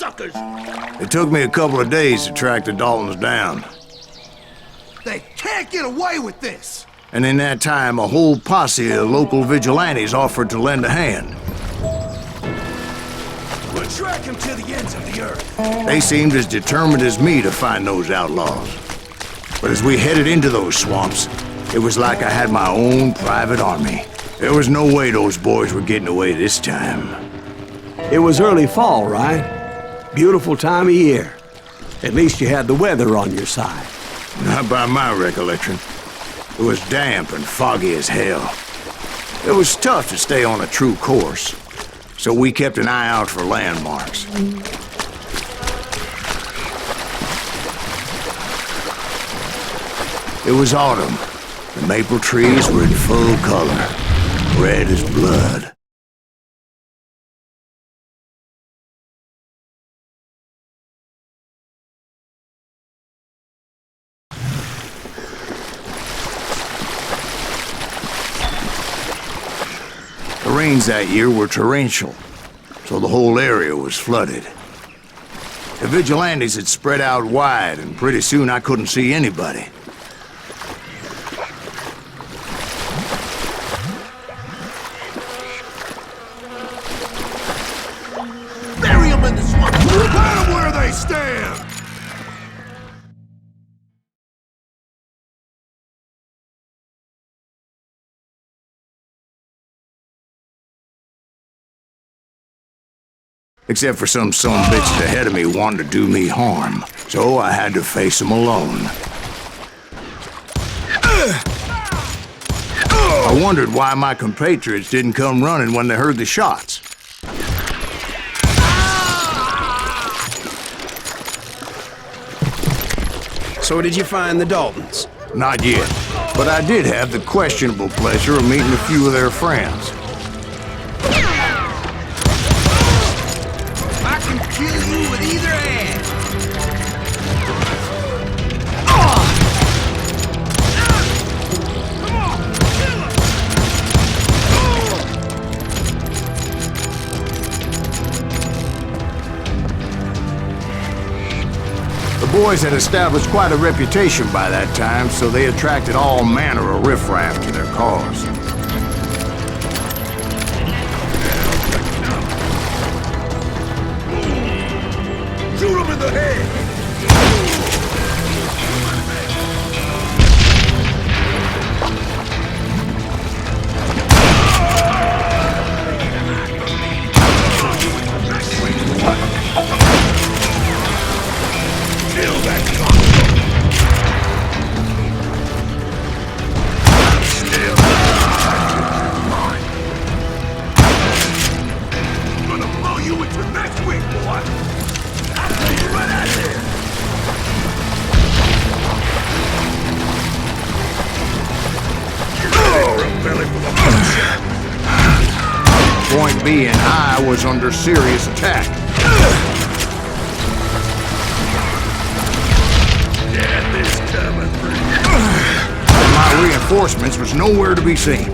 suckers! It took me a couple of days to track the Daltons down. They can't get away with this! And in that time, a whole posse of local vigilantes offered to lend a hand. We'll track them to the ends of the earth. They seemed as determined as me to find those outlaws. But as we headed into those swamps, it was like I had my own private army. There was no way those boys were getting away this time. It was early fall, right? Beautiful time of year. At least you had the weather on your side. Not by my recollection. It was damp and foggy as hell. It was tough to stay on a true course, so we kept an eye out for landmarks. It was autumn. The maple trees were in full color, red as blood. The rains that year were torrential, so the whole area was flooded. The vigilantes had spread out wide, and pretty soon I couldn't see anybody. Bury them in the swamp! Put them where they stand! Except for some bitches ahead of me wanting to do me harm. So I had to face them alone. I wondered why my compatriots didn't come running when they heard the shots. So did you find the Daltons? Not yet, but I did have the questionable pleasure of meeting a few of their friends. Kill you with either hand! The boys had established quite a reputation by that time, so they attracted all manner of riffraff to their cause. Shoot him in the head! Kill that cock! Still mine! I'm gonna blow you into next week, boy! Right out there! Point being, I was under serious attack. Death is coming for And my reinforcements was nowhere to be seen.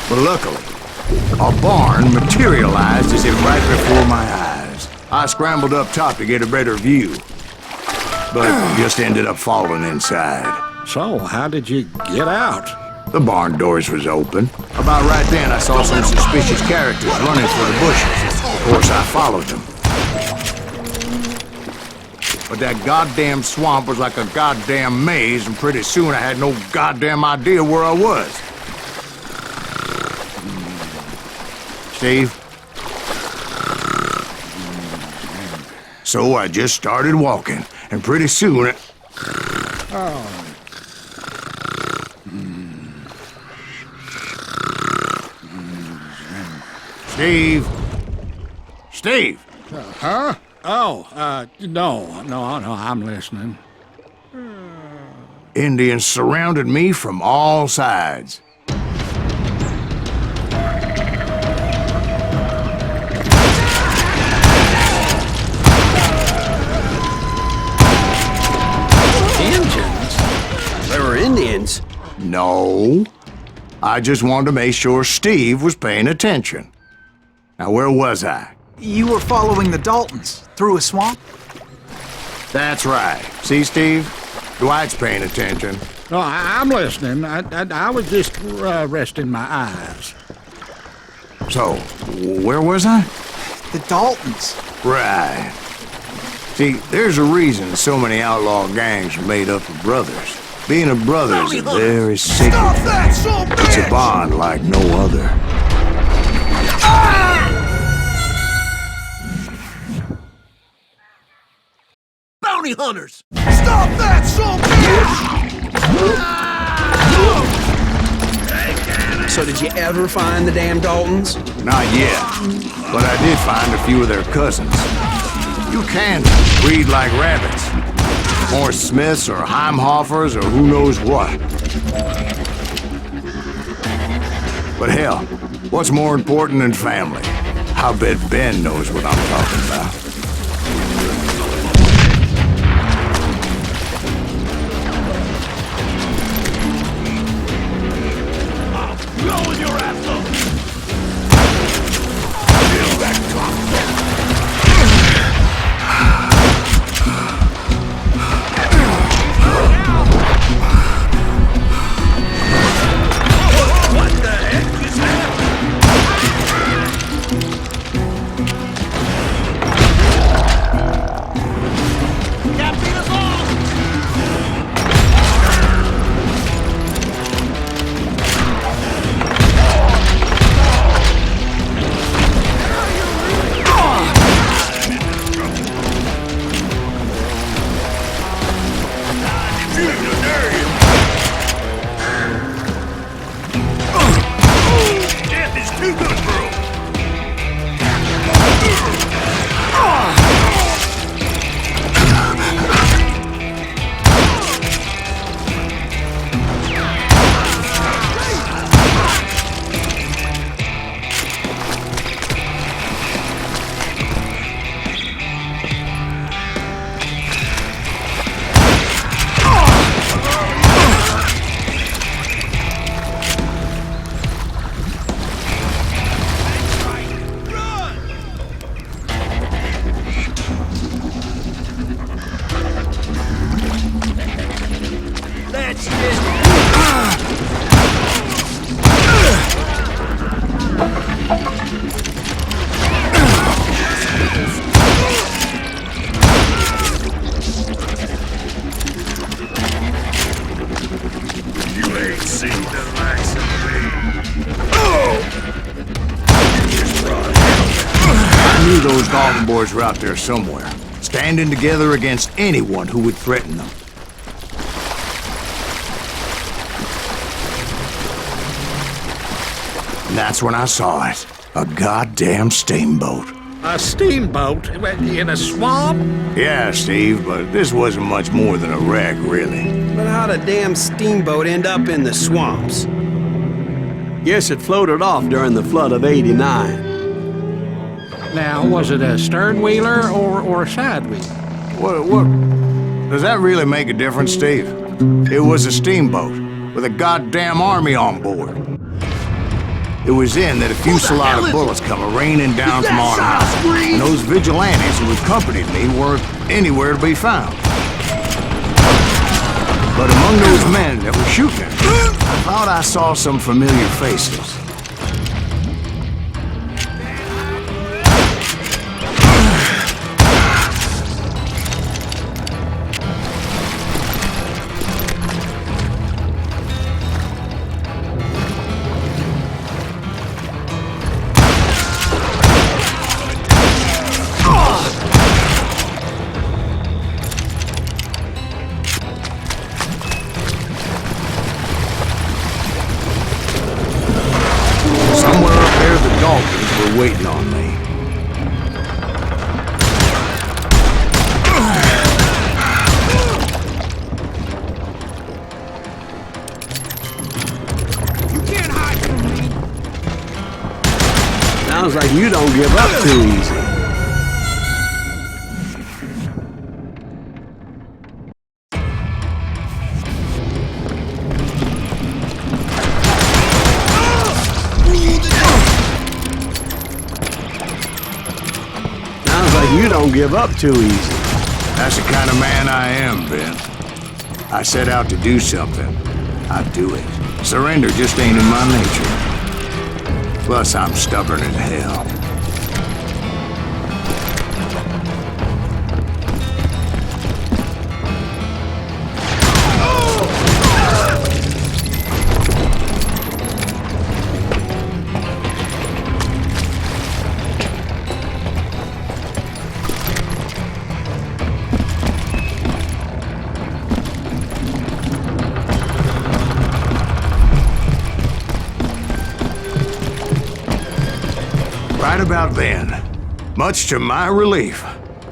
But luckily, a barn materialized as if right before my eyes. I scrambled up top to get a better view, but just ended up falling inside. So, how did you get out? The barn doors was open. About right then, I saw some suspicious characters running for the bushes. Of course, I followed them. But that goddamn swamp was like a goddamn maze, and pretty soon I had no goddamn idea where I was. Steve? So I just started walking, and pretty soon Steve? Steve! Huh? Oh, no, I'm listening. Indians surrounded me from all sides. Indians? There were Indians. No. I just wanted to make sure Steve was paying attention. Now, where was I? You were following the Daltons through a swamp? That's right. See, Steve? Dwight's paying attention. No, I'm listening. I was just resting my eyes. So, where was I? The Daltons. Right. See, there's a reason so many outlaw gangs are made up of brothers. Being a brother is a very sacred Stop that, thing. son of a It's a bitch! bond like no other. Bounty hunters! Stop that, son of a bitch! So did you ever find the damn Daltons? Not yet, but I did find a few of their cousins. You can breed like rabbits. Or Smiths or Heimhoffers or who knows what. But hell, what's more important than family? I bet Ben knows what I'm talking about. Blowing your ass up! Get back, What the heck is that? Captain us all! Death is too good for him! Let's You ain't seen the likes of me. I knew those Dalton boys were out there somewhere, standing together against anyone who would threaten them. And that's when I saw it. A goddamn steamboat. A steamboat in a swamp? Yeah, Steve, but this wasn't much more than a wreck, really. But how'd a damn steamboat end up in the swamps? Guess it floated off during the flood of '89. Now, was it a stern wheeler or a side wheeler? What? Does that really make a difference, Steve? It was a steamboat with a goddamn army on board. It was then that a fusillade of bullets come raining down from on high, and those vigilantes who accompanied me weren't anywhere to be found. But among those men that were shooting, I thought I saw some familiar faces. Sounds like you don't give up too easy. Sounds like you don't give up too easy. That's the kind of man I am, Ben. I set out to do something. I do it. Surrender just ain't in my nature. Plus, I'm stubborn as hell. Right about then, much to my relief,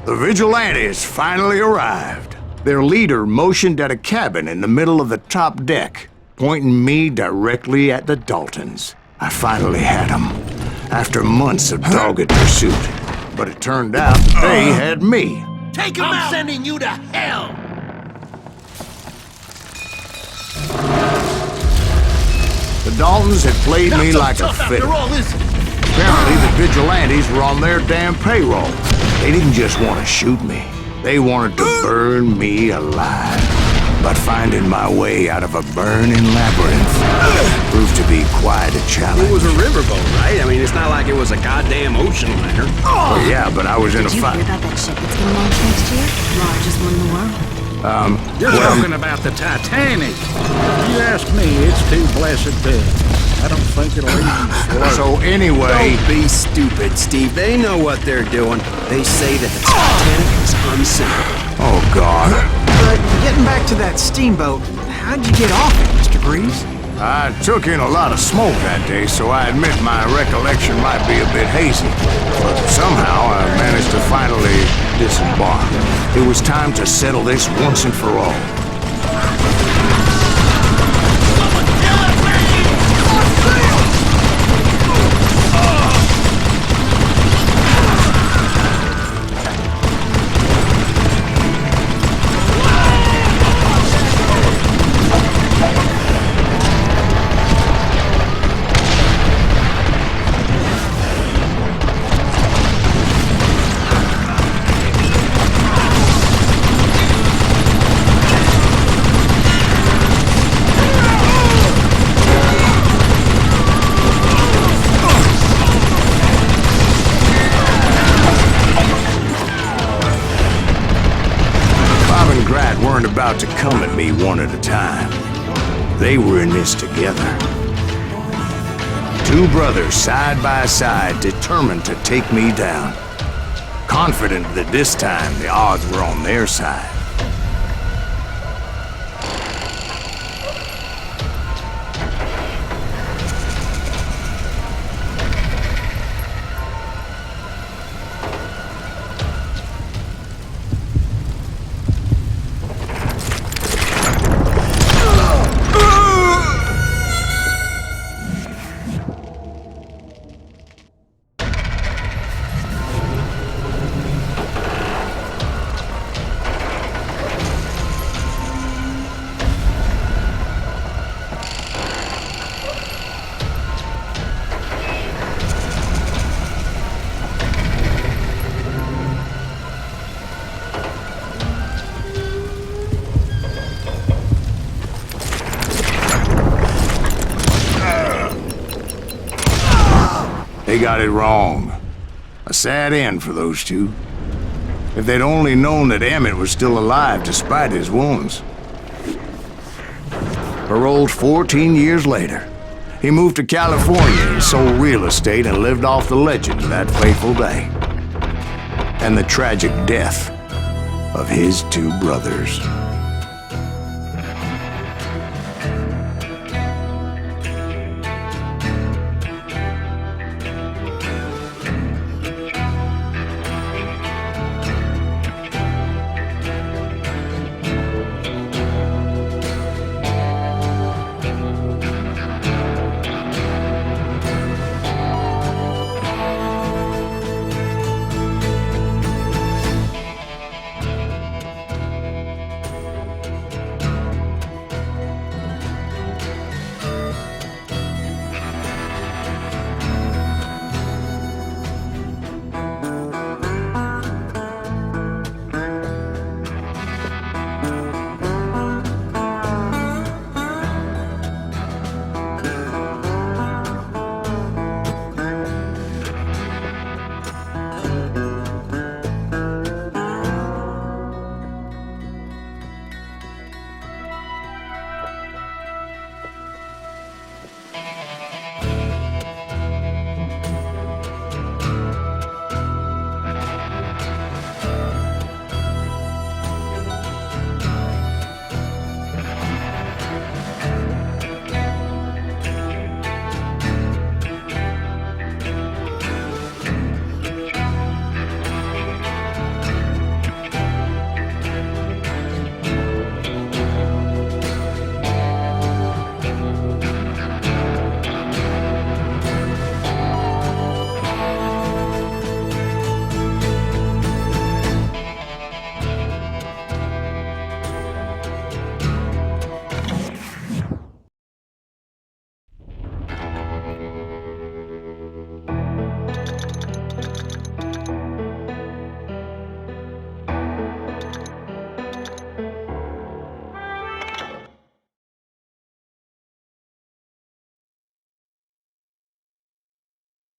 the vigilantes finally arrived. Their leader motioned at a cabin in the middle of the top deck, pointing me directly at the Daltons. I finally had them, after months of dogged pursuit. But it turned out they had me. Take him out! I'm sending you to hell! The Daltons had played me like a fiddle. Apparently, the vigilantes were on their damn payroll. They didn't just want to shoot me. They wanted to burn me alive. But finding my way out of a burning labyrinth proved to be quite a challenge. It was a riverboat, right? I mean, it's not like it was a goddamn ocean liner. Oh, yeah, but I was in a Did you fight. hear about that ship that's gonna launch next year? Largest one in the world. You're talking about the Titanic. If you ask me, it's too blessed big. I don't think it'll even float. So anyway, Don't be stupid, Steve. They know what they're doing. They say that the Titanic is unsinkable. oh God, But getting back to that steamboat, how'd you get off it, Mr. Greaves? I took in a lot of smoke that day, so I admit my recollection might be a bit hazy. But somehow I managed to finally disembark. It was time to settle this once and for all. Weren't about to come at me one at a time. They were in this together. Two brothers side by side, determined to take me down. Confident that this time the odds were on their side. They got it wrong. A sad end for those two. If they'd only known that Emmett was still alive despite his wounds. Paroled 14 years later, he moved to California and sold real estate and lived off the legend of that fateful day. And the tragic death of his two brothers.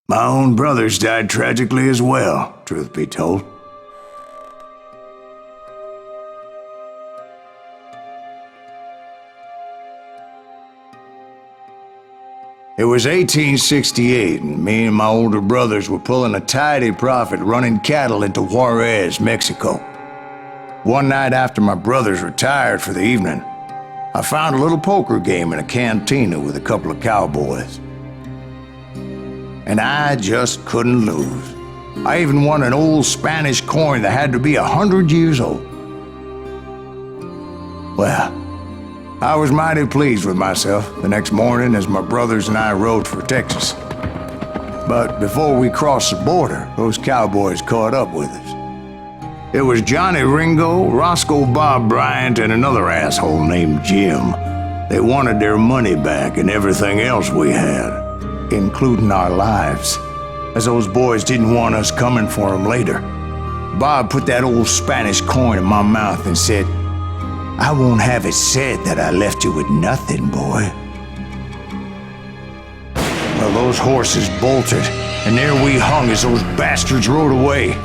My own brothers died tragically as well, truth be told. It was 1868, and me and my older brothers were pulling a tidy profit running cattle into Juarez, Mexico. One night after my brothers retired for the evening, I found a little poker game in a cantina with a couple of cowboys. And I just couldn't lose. I even won an old Spanish coin that had to be 100 years old. Well, I was mighty pleased with myself the next morning as my brothers and I rode for Texas. But before we crossed the border, those cowboys caught up with us. It was Johnny Ringo, Roscoe Bob Bryant, and another asshole named Jim. They wanted their money back and everything else we had, including our lives, as those boys didn't want us coming for them later. Bob put that old Spanish coin in my mouth and said, "I won't have it said that I left you with nothing, boy." Well, those horses bolted, and there we hung as those bastards rode away.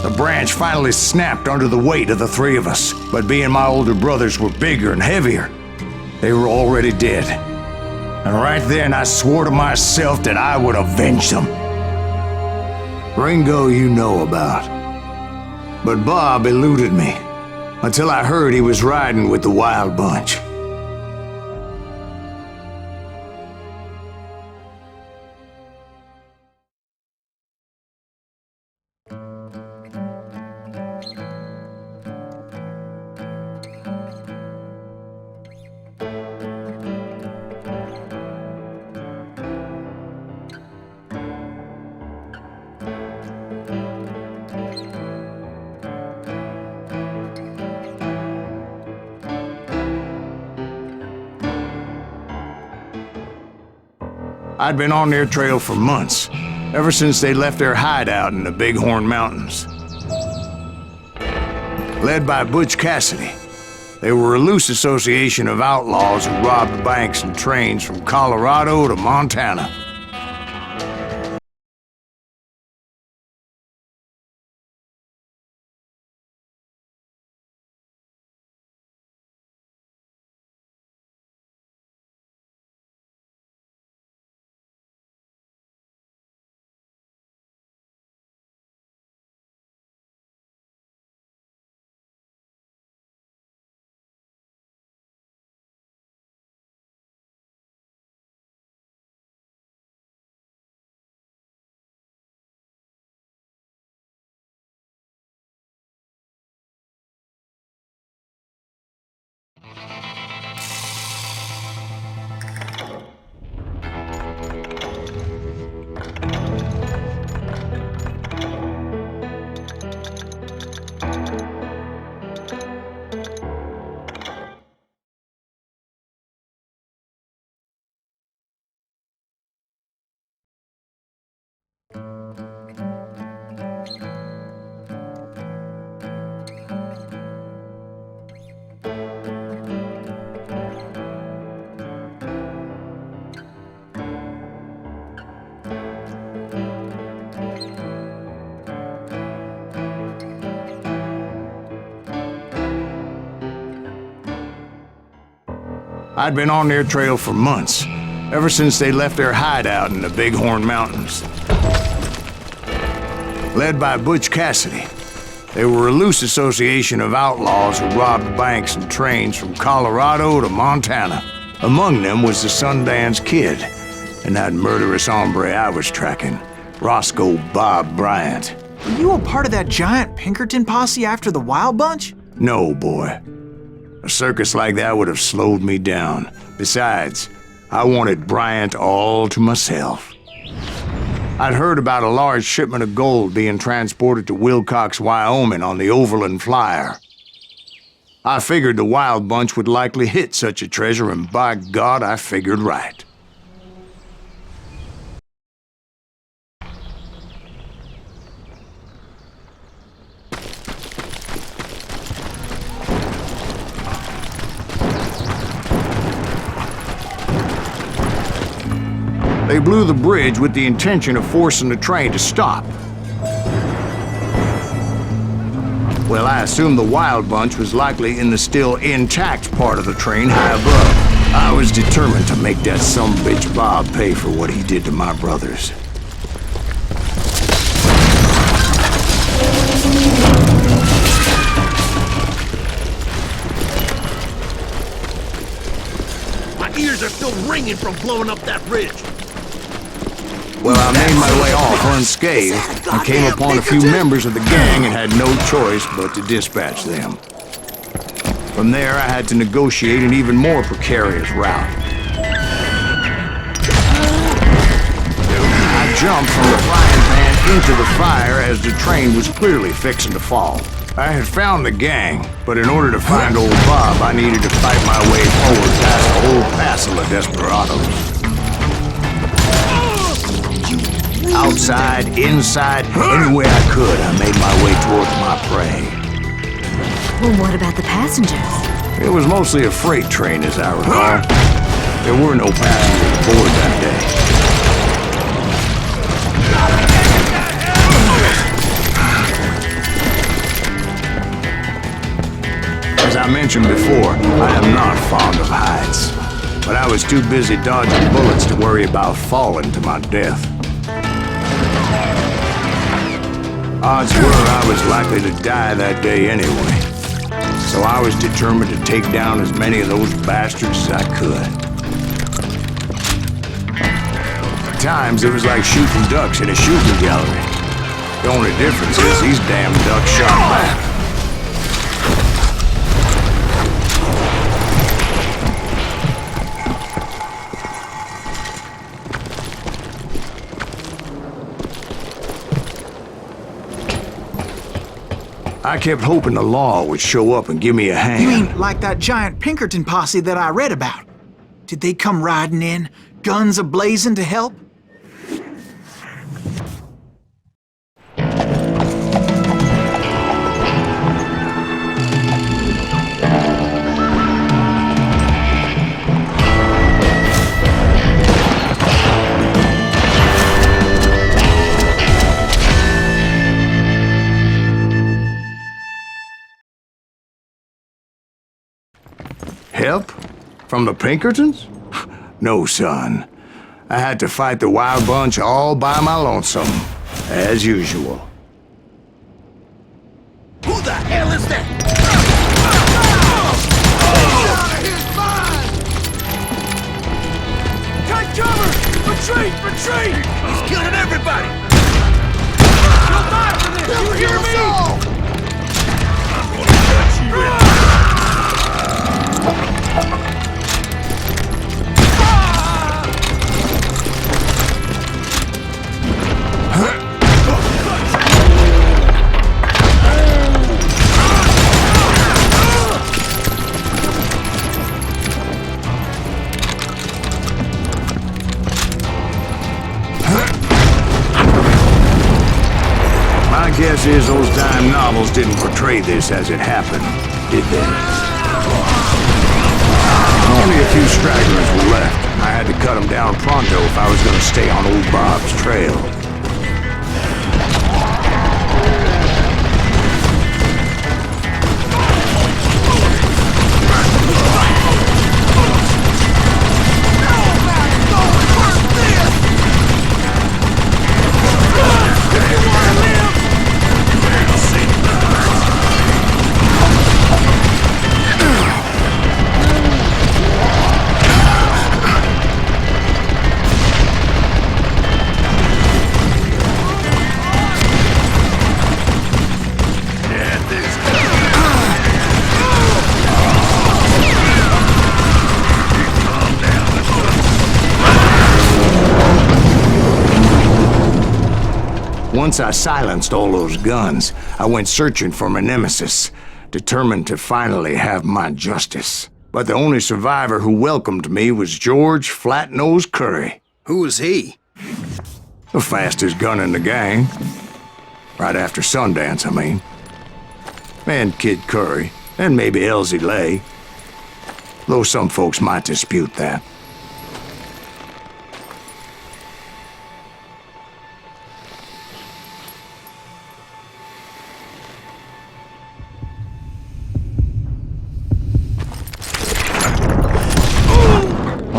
The branch finally snapped under the weight of the three of us, but being my older brothers were bigger and heavier, they were already dead. And right then I swore to myself that I would avenge them. Ringo you know about, but Bob eluded me until I heard he was riding with the Wild Bunch. I'd been on their trail for months, ever since they left their hideout in the Bighorn Mountains. Led by Butch Cassidy, they were a loose association of outlaws who robbed banks and trains from Colorado to Montana. I'd been on their trail for months, ever since they left their hideout in the Bighorn Mountains. Led by Butch Cassidy, they were a loose association of outlaws who robbed banks and trains from Colorado to Montana. Among them was the Sundance Kid, and that murderous hombre I was tracking, Roscoe Bob Bryant. Were you a part of that giant Pinkerton posse after the Wild Bunch? No, boy. A circus like that would have slowed me down. Besides, I wanted Bryant all to myself. I'd heard about a large shipment of gold being transported to Wilcox, Wyoming on the Overland Flyer. I figured the Wild Bunch would likely hit such a treasure, and by God, I figured right. They blew the bridge with the intention of forcing the train to stop. Well, I assumed the Wild Bunch was likely in the still intact part of the train high above. I was determined to make that sumbitch Bob pay for what he did to my brothers. My ears are still ringing from blowing up that bridge. Well, I made my way off unscathed and came upon a few members of the gang and had no choice but to dispatch them. From there, I had to negotiate an even more precarious route. I jumped from the frying pan into the fire as the train was clearly fixing to fall. I had found the gang, but in order to find old Bob, I needed to fight my way forward past a whole passel of desperados. Outside, inside, any way I could, I made my way towards my prey. Well, what about the passengers? It was mostly a freight train, as I recall. There were no passengers aboard that day. As I mentioned before, I am not fond of heights, but I was too busy dodging bullets to worry about falling to my death. Odds were I was likely to die that day anyway, so I was determined to take down as many of those bastards as I could. At times, it was like shooting ducks in a shooting gallery. The only difference is these damn ducks shot back. I kept hoping the law would show up and give me a hand. You mean like that giant Pinkerton posse that I read about? Did they come riding in, guns a-blazing to help? Help? From the Pinkertons? No, son. I had to fight the Wild Bunch all by my lonesome, as usual. Who the hell is that? Take cover! Retreat! Retreat! He's killing everybody! You'll die for this! You hear me? I'm gonna cut you in. My guess is those dime novels didn't portray this as it happened, did they? Only a few stragglers were left. I had to cut them down pronto if I was going to stay on old Bob's trail. Once I silenced all those guns, I went searching for my nemesis, determined to finally have my justice. But the only survivor who welcomed me was George Flat-Nose Curry. Who was he? The fastest gun in the gang. Right after Sundance, I mean. And Kid Curry, and maybe Elsie Lay. Though some folks might dispute that.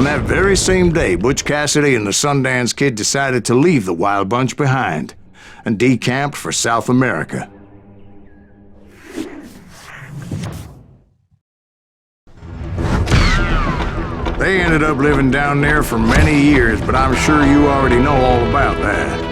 On that very same day, Butch Cassidy and the Sundance Kid decided to leave the Wild Bunch behind and decamped for South America. They ended up living down there for many years, but I'm sure you already know all about that.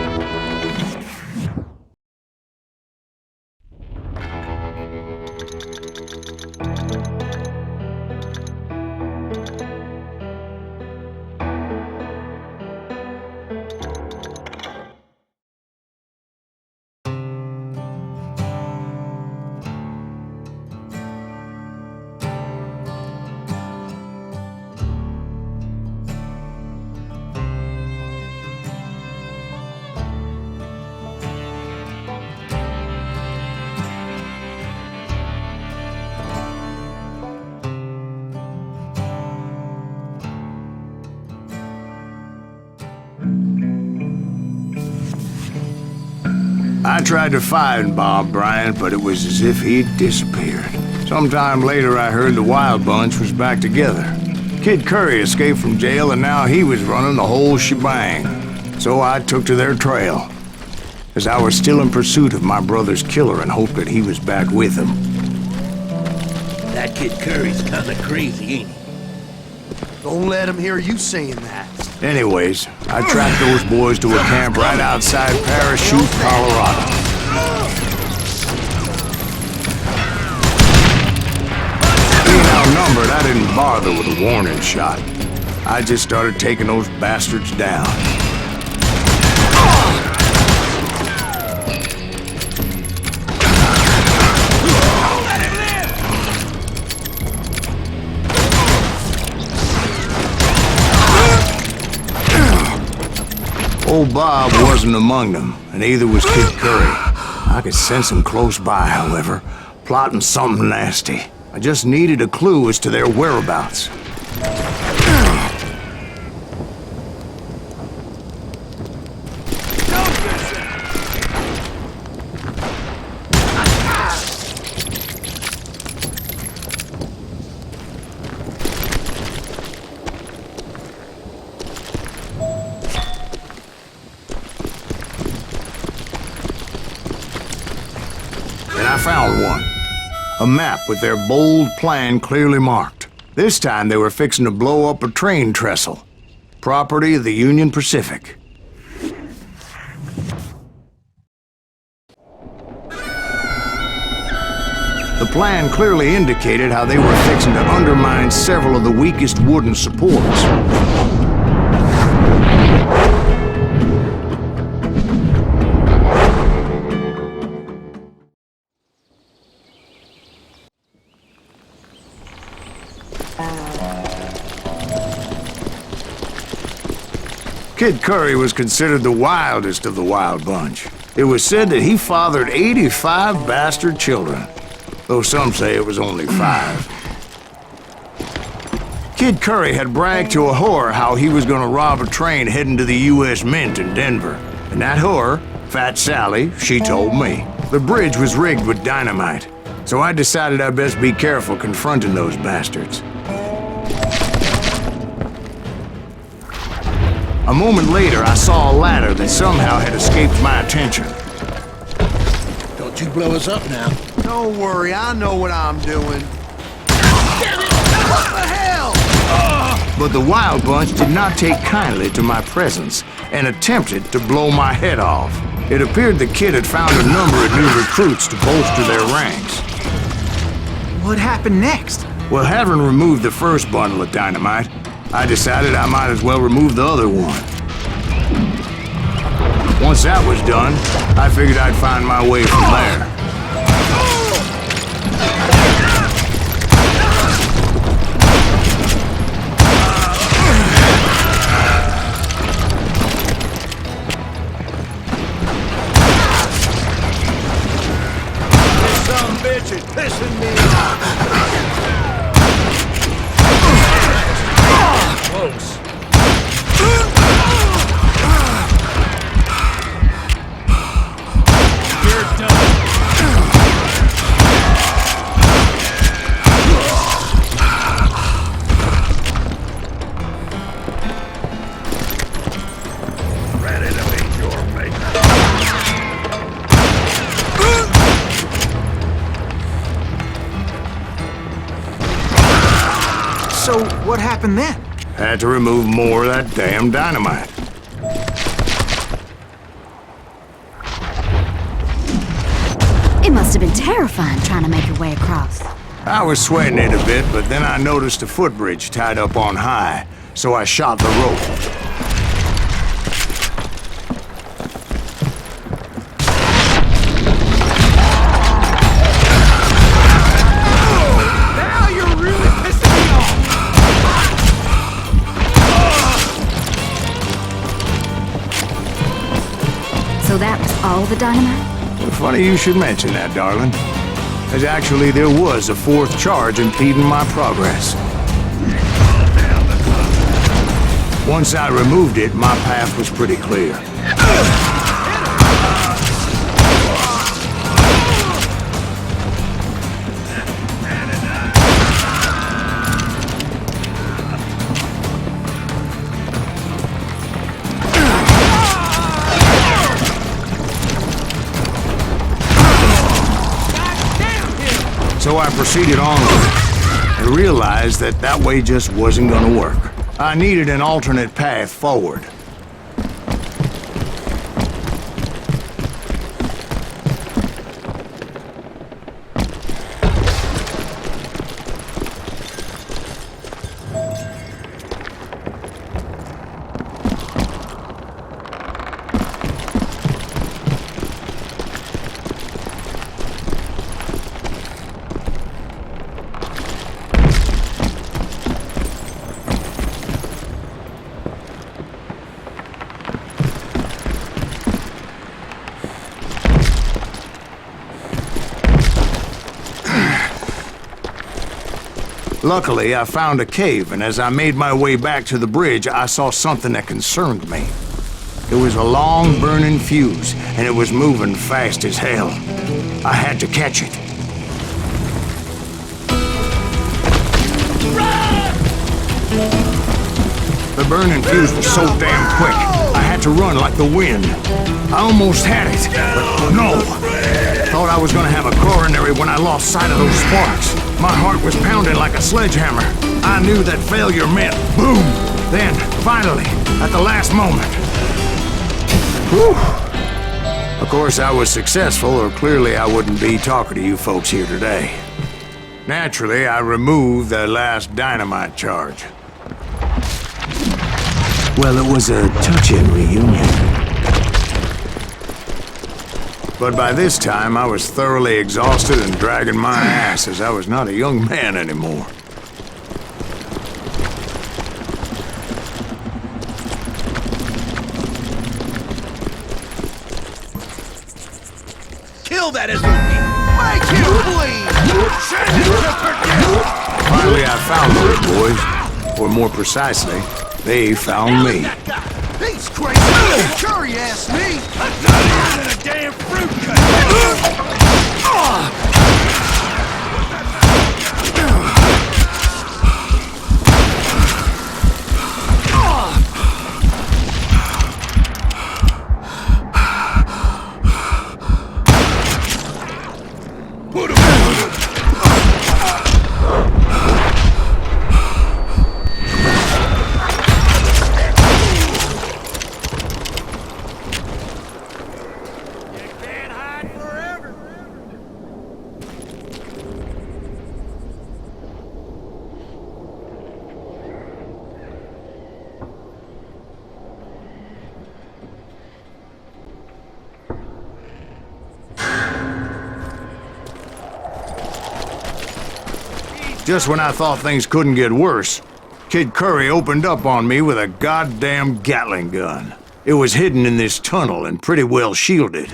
I tried to find Bob Bryant, but it was as if he'd disappeared. Sometime later, I heard the Wild Bunch was back together. Kid Curry escaped from jail, and now he was running the whole shebang. So I took to their trail, as I was still in pursuit of my brother's killer and hoped that he was back with him. That Kid Curry's kinda crazy, ain't he? Don't let him hear you saying that. Anyways, I tracked those boys to a camp right outside Parachute, Colorado. Being outnumbered, I didn't bother with a warning shot. I just started taking those bastards down. Old Bob wasn't among them, and neither was Kid Curry. I could sense him close by, however, plotting something nasty. I just needed a clue as to their whereabouts. I found one. A map with their bold plan clearly marked. This time they were fixing to blow up a train trestle. Property of the Union Pacific. The plan clearly indicated how they were fixing to undermine several of the weakest wooden supports. Kid Curry was considered the wildest of the Wild Bunch. It was said that he fathered 85 bastard children, though some say it was only 5. Kid Curry had bragged to a whore how he was gonna rob a train heading to the U.S. Mint in Denver. And that whore, Fat Sally, she told me, the bridge was rigged with dynamite. So I decided I'd best be careful confronting those bastards. A moment later, I saw a ladder that somehow had escaped my attention. Don't you blow us up now. Don't worry, I know what I'm doing. Damn it! What the hell? But the Wild Bunch did not take kindly to my presence and attempted to blow my head off. It appeared the kid had found a number of new recruits to bolster their ranks. What happened next? Well, having removed the first bundle of dynamite, I decided I might as well remove the other one. Once that was done, I figured I'd find my way from there. Some bitch is pissing me off. Close. You're done. So what happened then? Had to remove more of that damn dynamite. It must have been terrifying trying to make your way across. I was sweating it a bit, but then I noticed a footbridge tied up on high, so I shot the rope. Now you're really pissing me off! So that was all the dynamite? Funny you should mention that, darling. As actually there was a fourth charge impeding my progress. Once I removed it, my path was pretty clear. So I proceeded onward and realized that that way just wasn't gonna work. I needed an alternate path forward. Luckily, I found a cave, and as I made my way back to the bridge, I saw something that concerned me. It was a long, burning fuse, and it was moving fast as hell. I had to catch it. The burning fuse was so damn quick, I had to run like the wind. I almost had it, but no. Thought I was gonna have a coronary when I lost sight of those sparks. My heart was pounding like a sledgehammer. I knew that failure meant boom. Then, finally, at the last moment. Whew. Of course, I was successful, or clearly I wouldn't be talking to you folks here today. Naturally, I removed the last dynamite charge. Well, it was a touching reunion. But by this time, I was thoroughly exhausted and dragging my ass as I was not a young man anymore. Kill that SOB! Make him bleed! Send him to forget! Finally, I found those boys. Or more precisely, they found me. He's crazy! Sure, you asked me! I'm not even a damn fruit cut! Put him on! Just when I thought things couldn't get worse, Kid Curry opened up on me with a goddamn Gatling gun. It was hidden in this tunnel and pretty well shielded.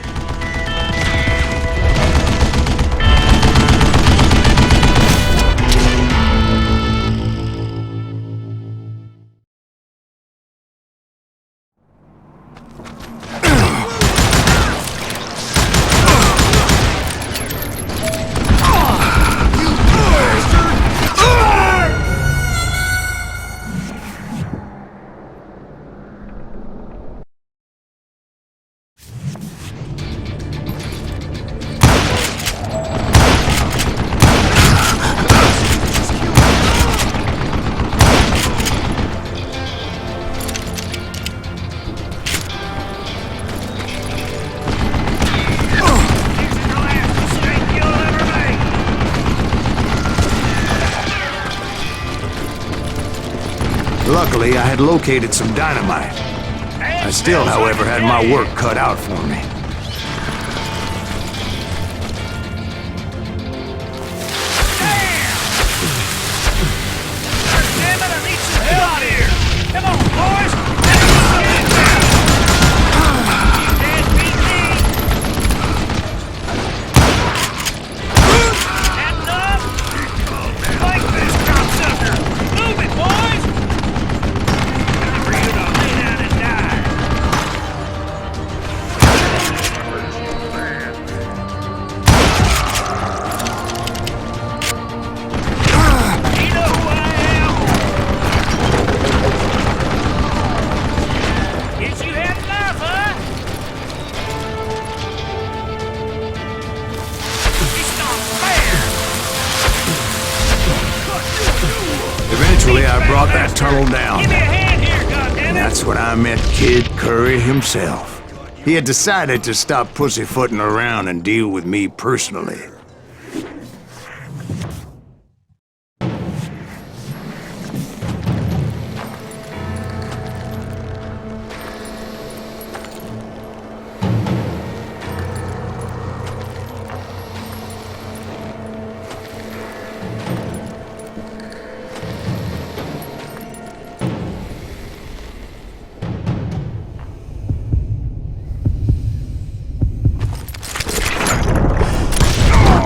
Luckily, I had located some dynamite. I still, however, had my work cut out for me. Damn it, I need some help here! Come on, boys! You can't beat me! That's enough! Fight this cocksucker! Move it, boys! Time for you to lay down and die! You know who I am? Guess you had enough, huh? It's not fair! Eventually, I brought that tunnel down. Give me a hand here, goddammit! That's when I met Kid Curry himself. He had decided to stop pussyfooting around and deal with me personally.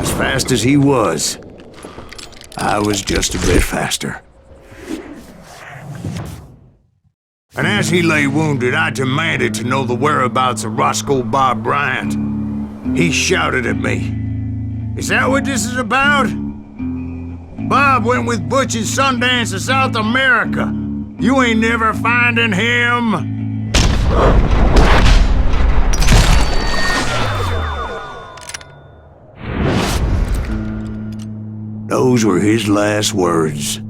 As fast as he was, I was just a bit faster. And as he lay wounded, I demanded to know the whereabouts of Roscoe Bob Bryant. He shouted at me, "Is that what this is about? Bob went with Butch and Sundance to South America. You ain't never finding him." Those were his last words.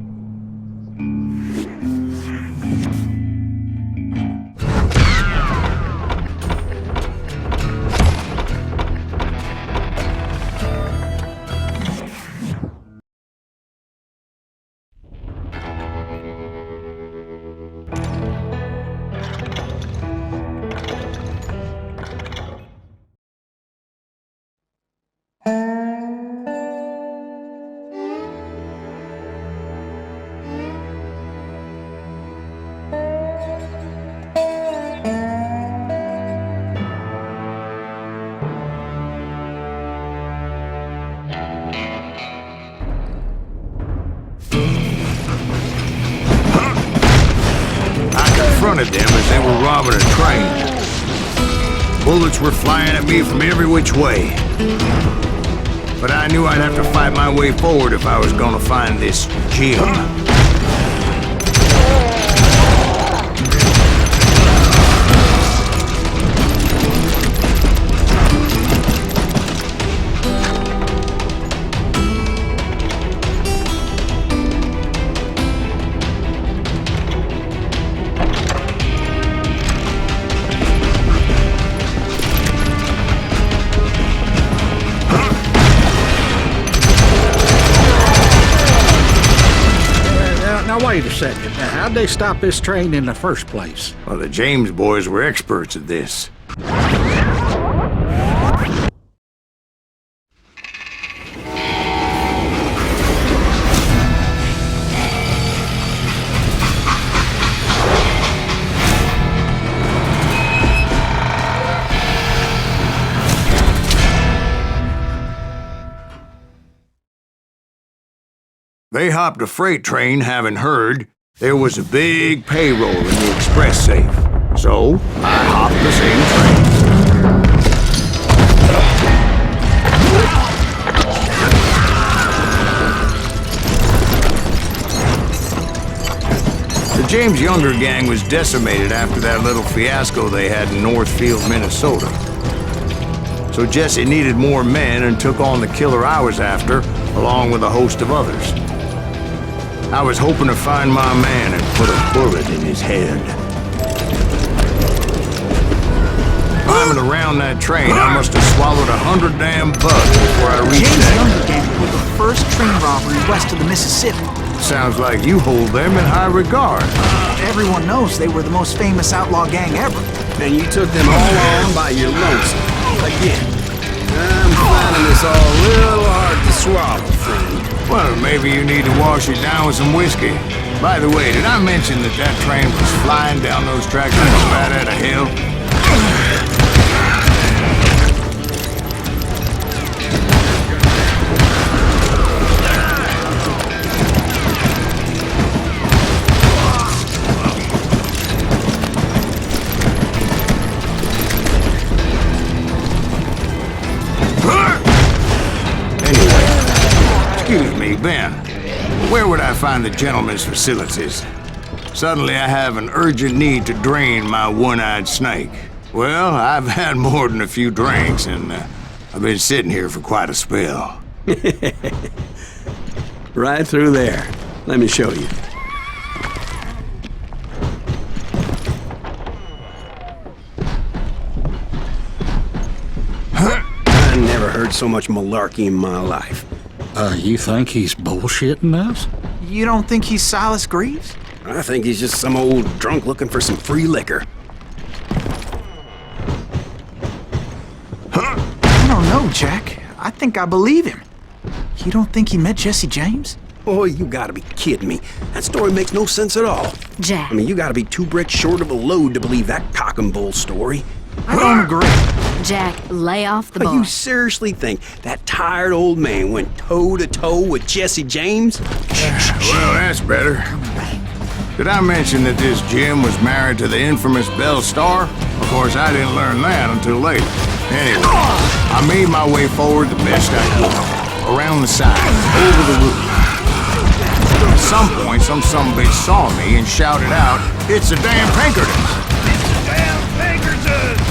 Confronted them as they were robbing a train. Bullets were flying at me from every which way. But I knew I'd have to fight my way forward if I was gonna find this Jim. Now, wait a second. Now, how'd they stop this train in the first place? Well, the James boys were experts at this. They hopped a freight train, having heard there was a big payroll in the express safe. So, I hopped the same train. The James Younger gang was decimated after that little fiasco they had in Northfield, Minnesota. So Jesse needed more men and took on the killer I was after, along with a host of others. I was hoping to find my man and put a bullet in his head. Climbing around that train, I must have swallowed 100 damn bugs before I reached James that. Younger gang were the first train robbery west of the Mississippi. Sounds like you hold them in high regard. Everyone knows they were the most famous outlaw gang ever. And you took them all on by your lonesome. Again. I'm finding this all a little hard to swallow, friend. Well, maybe you need to wash it down with some whiskey. By the way, did I mention that that train was flying down those tracks like a bat out of hell? Excuse me, Ben. Where would I find the gentleman's facilities? Suddenly I have an urgent need to drain my one-eyed snake. Well, I've had more than a few drinks, and I've been sitting here for quite a spell. Right through there. Let me show you. I never heard so much malarkey in my life. You think he's bullshitting us? You don't think he's Silas Greaves? I think he's just some old drunk looking for some free liquor. I don't know, Jack. I think I believe him. You don't think he met Jesse James? Oh, you gotta be kidding me. That story makes no sense at all. Jack. I mean, you gotta be 2 bricks short of a load to believe that cock and bull story. I don't agree. Jack, lay off the But bar. you seriously think that tired old man went toe-to-toe with Jesse James? Well, that's better. Did I mention that this Jim was married to the infamous Belle Starr? Of course, I didn't learn that until later. Anyway, I made my way forward the best I could. Around the sides, over the roof. At some point, some bitch saw me and shouted out, "It's the damn Pinkertons!" Damn Pinkertons!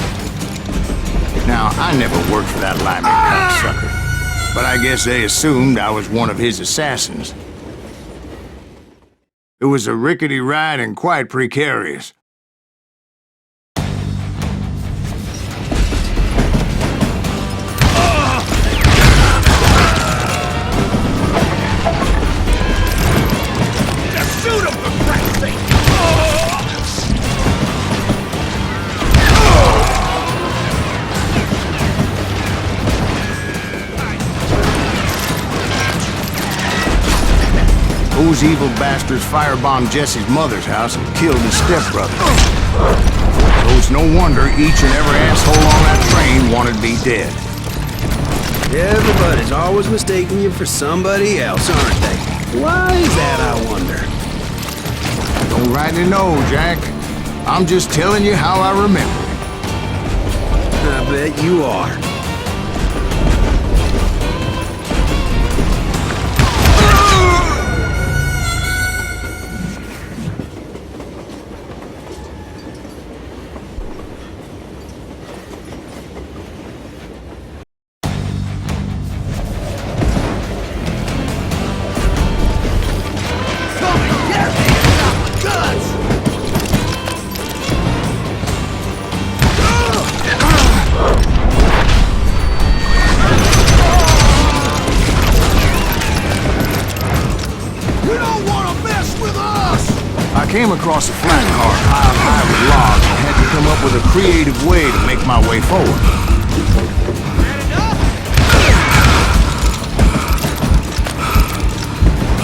Now, I never worked for that limey cocksucker, but I guess they assumed I was one of his assassins. It was a rickety ride and quite precarious. Shoot him, for Christ's sake! Those evil bastards firebombed Jesse's mother's house and killed his stepbrother. So it's no wonder each and every asshole on that train wanted me dead. Everybody's always mistaking you for somebody else, aren't they? Why is that, I wonder? Don't rightly know, Jack. I'm just telling you how I remember it. I bet you are. I came across a flat car piled high with logs and had to come up with a creative way to make my way forward.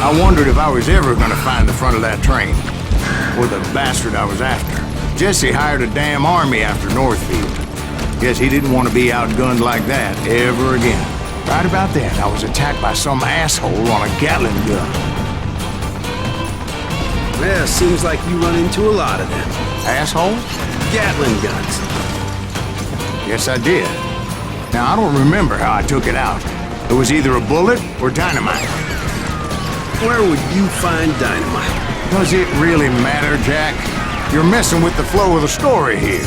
I wondered if I was ever going to find the front of that train, or the bastard I was after. Jesse hired a damn army after Northfield. Guess he didn't want to be outgunned like that ever again. Right about then, I was attacked by some asshole on a Gatling gun. Well, seems like you run into a lot of them. Asshole? Gatling guns. Yes, I did. Now, I don't remember how I took it out. It was either a bullet or dynamite. Where would you find dynamite? Does it really matter, Jack? You're messing with the flow of the story here.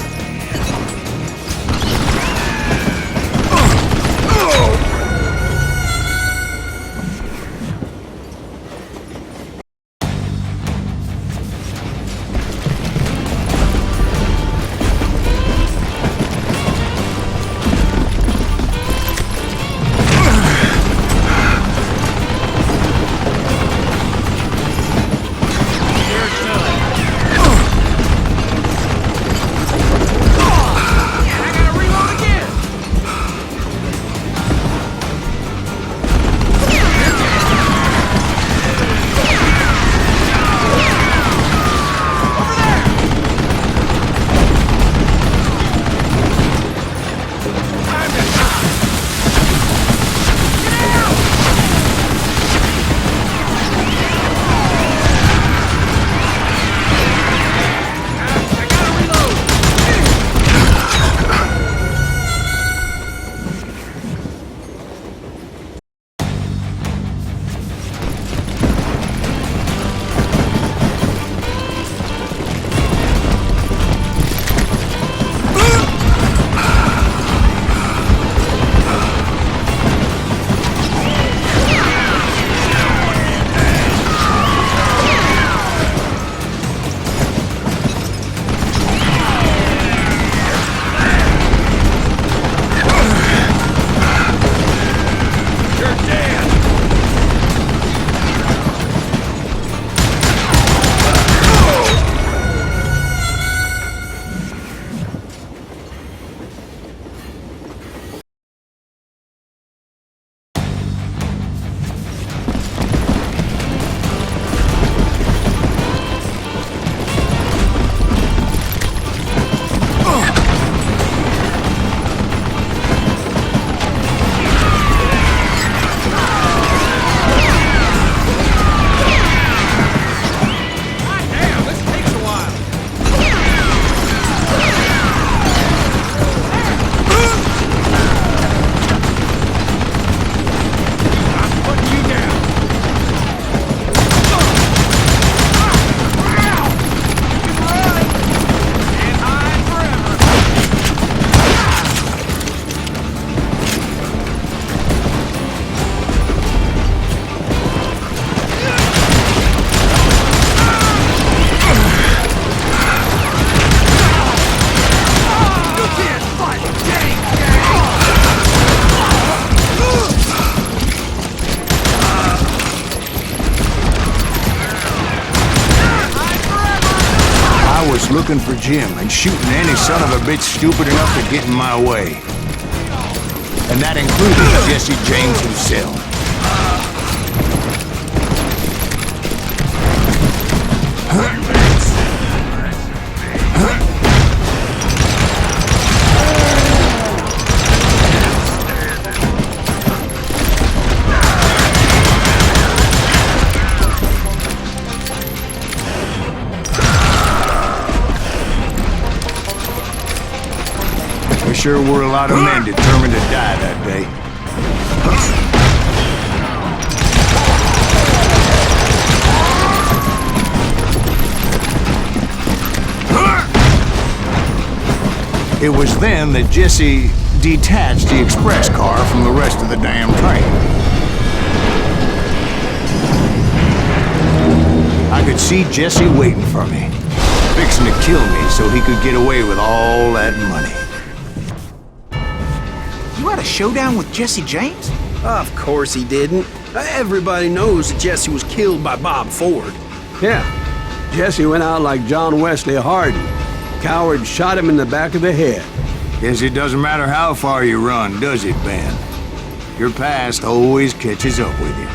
I was looking for Jim and shooting any son of a bitch stupid enough to get in my way. And that included Jesse James himself. There sure were a lot of men determined to die that day. It was then that Jesse detached the express car from the rest of the damn train. I could see Jesse waiting for me, fixing to kill me so he could get away with all that money. You had a showdown with Jesse James? Of course he didn't. Everybody knows that Jesse was killed by Bob Ford. Yeah, Jesse went out like John Wesley Hardin. Coward shot him in the back of the head. Guess it doesn't matter how far you run, does it, Ben? Your past always catches up with you.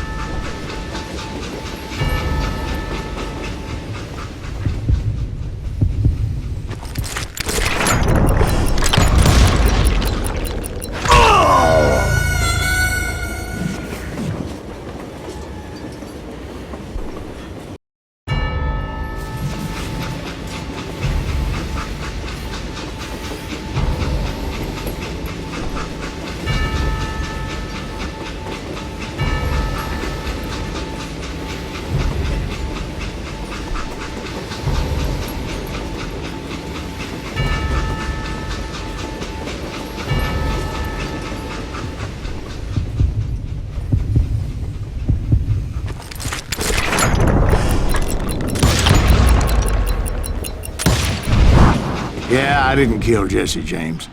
Yeah, I didn't kill Jesse James.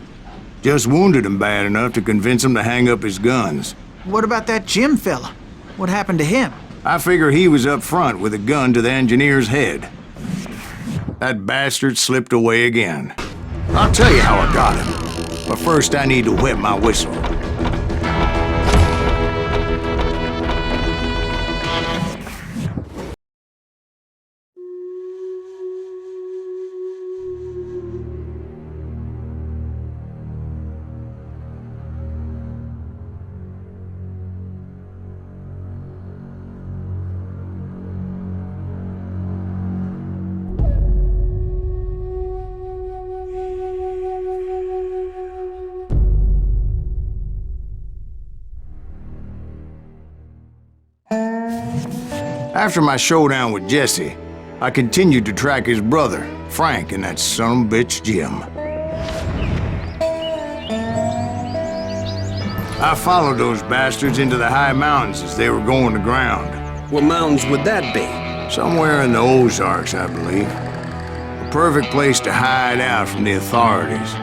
Just wounded him bad enough to convince him to hang up his guns. What about that Jim fella? What happened to him? I figure he was up front with a gun to the engineer's head. That bastard slipped away again. I'll tell you how I got him. But first I need to wet my whistle. After my showdown with Jesse, I continued to track his brother, Frank, and that son of a bitch, Jim. I followed those bastards into the high mountains as they were going to ground. What mountains would that be? Somewhere in the Ozarks, I believe. A perfect place to hide out from the authorities.